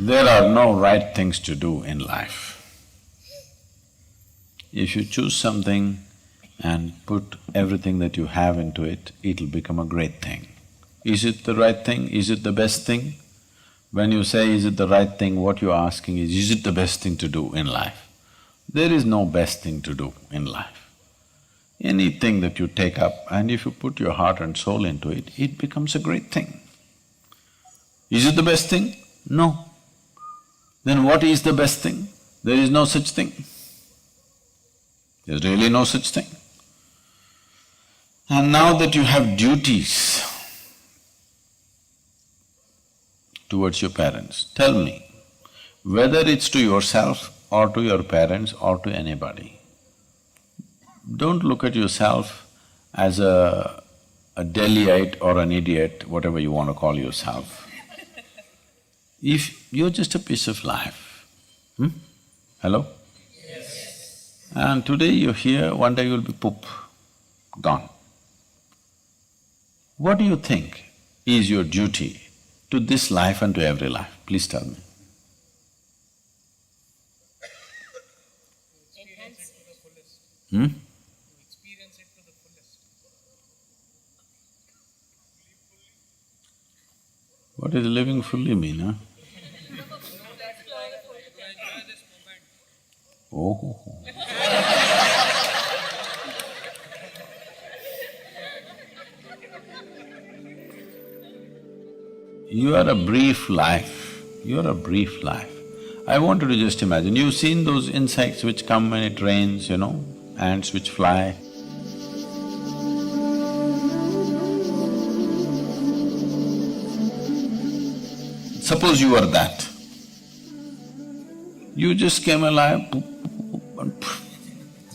There are no right things to do in life. If you choose something and put everything that you have into it, it'll become a great thing. Is it the right thing? Is it the best thing? When you say, is it the right thing, what you're asking is it the best thing to do in life? There is no best thing to do in life. Anything that you take up and if you put your heart and soul into it, it becomes a great thing. Is it the best thing? No. Then what is the best thing? There is no such thing. There's really no such thing. And now that you have duties towards your parents, tell me, whether it's to yourself or to your parents or to anybody, don't look at yourself as a Delhiite or an idiot, whatever you want to call yourself. If you're just a piece of life, Hello? Yes. And today you're here, one day you'll be poop, gone. What do you think is your duty to this life and to every life? Please tell me. Experience it to the fullest. To experience it to the fullest. What does living fully mean, huh? Oh. You are a brief life, you are a brief life. I want you to just imagine, you've seen those insects which come when it rains, ants which fly. Suppose you are that. You just came alive, poop, poop, poop, and poof,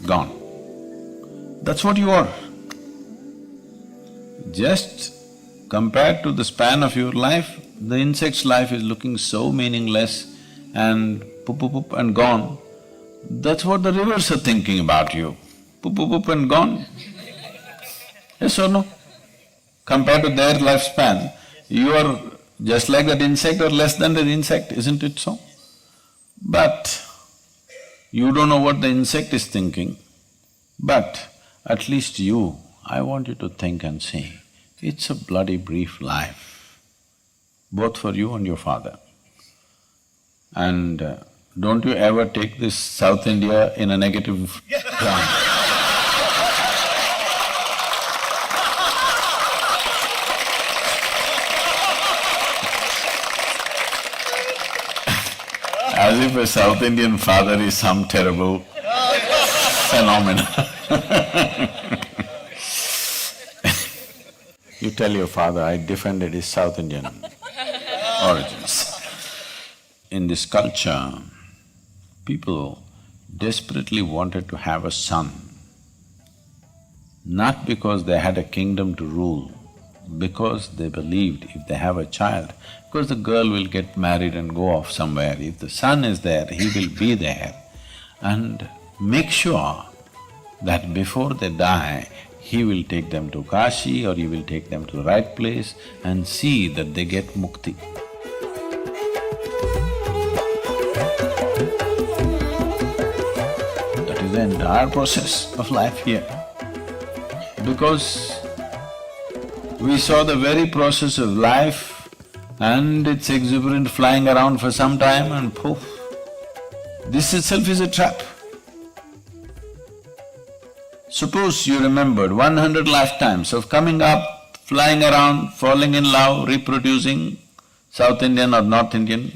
gone. That's what you are. Just compared to the span of your life, the insect's life is looking so meaningless and poop, poop, poop and gone. That's what the rivers are thinking about you, poop, poop, poop and gone. Yes or no? Compared to their lifespan, you are just like that insect or less than that insect, isn't it so? But you don't know what the insect is thinking, but at least you, I want you to think and see, it's a bloody brief life, both for you and your father. And don't you ever take this South India in a negative ground. As if a South Indian father is some terrible phenomenon. You tell your father, I defended his South Indian origins. In this culture, people desperately wanted to have a son, not because they had a kingdom to rule, because they believed if they have a child, because the girl will get married and go off somewhere, if the son is there, he will be there and make sure that before they die, he will take them to Kashi or he will take them to the right place and see that they get mukti. That is the entire process of life here. Because we saw the very process of life and it's exuberant flying around for some time and poof, this itself is a trap. Suppose you remembered 100 lifetimes of coming up, flying around, falling in love, reproducing, South Indian or North Indian.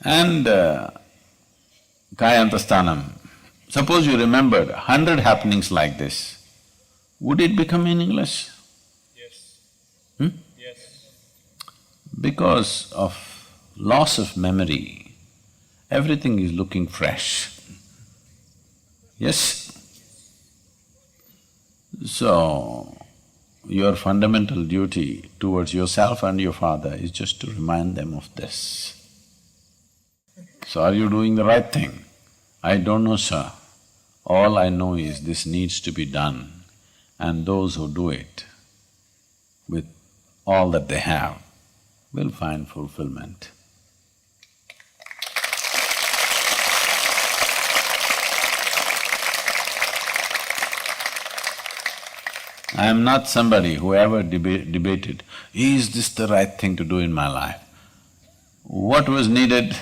And Kayantastanam. Suppose you remembered 100 happenings like this, would it become meaningless? Yes. Yes. Because of loss of memory, everything is looking fresh. Yes? So, your fundamental duty towards yourself and your father is just to remind them of this. So are you doing the right thing? I don't know, sir. All I know is this needs to be done, and those who do it with all that they have, will find fulfillment. I am not somebody who ever debated, is this the right thing to do in my life? What was needed,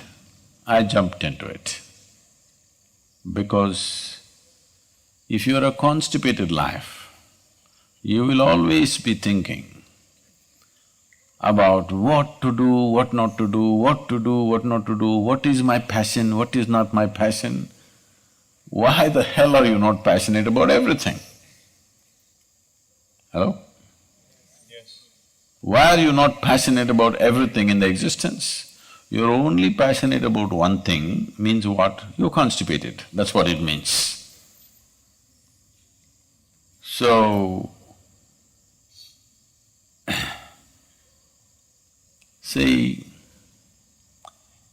I jumped into it. Because if you're a constipated life, you will always be thinking about what to do, what not to do, what to do, what not to do, what is my passion, what is not my passion. Why the hell are you not passionate about everything? Hello? Yes. Why are you not passionate about everything in the existence? You're only passionate about one thing means what? You're constipated, that's what it means. So, see,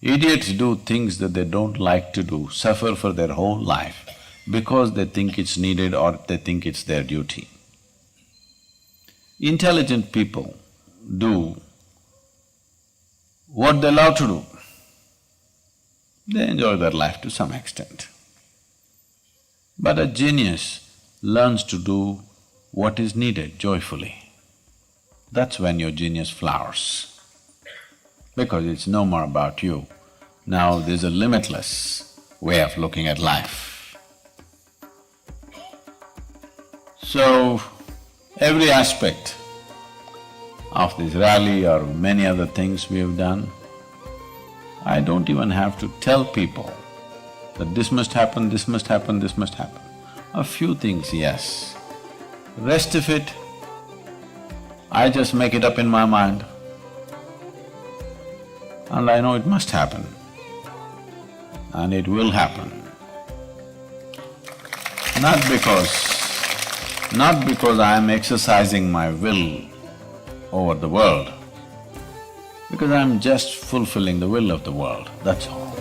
idiots do things that they don't like to do, suffer for their whole life because they think it's needed or they think it's their duty. Intelligent people do what they love to do. They enjoy their life to some extent. But a genius learns to do what is needed joyfully. That's when your genius flowers, because it's no more about you. Now there's a limitless way of looking at life. So, every aspect of this rally or many other things we have done, I don't even have to tell people that this must happen, this must happen, this must happen. A few things, yes. Rest of it, I just make it up in my mind and I know it must happen and it will happen. Not because I am exercising my will over the world, because I'm just fulfilling the will of the world, that's all.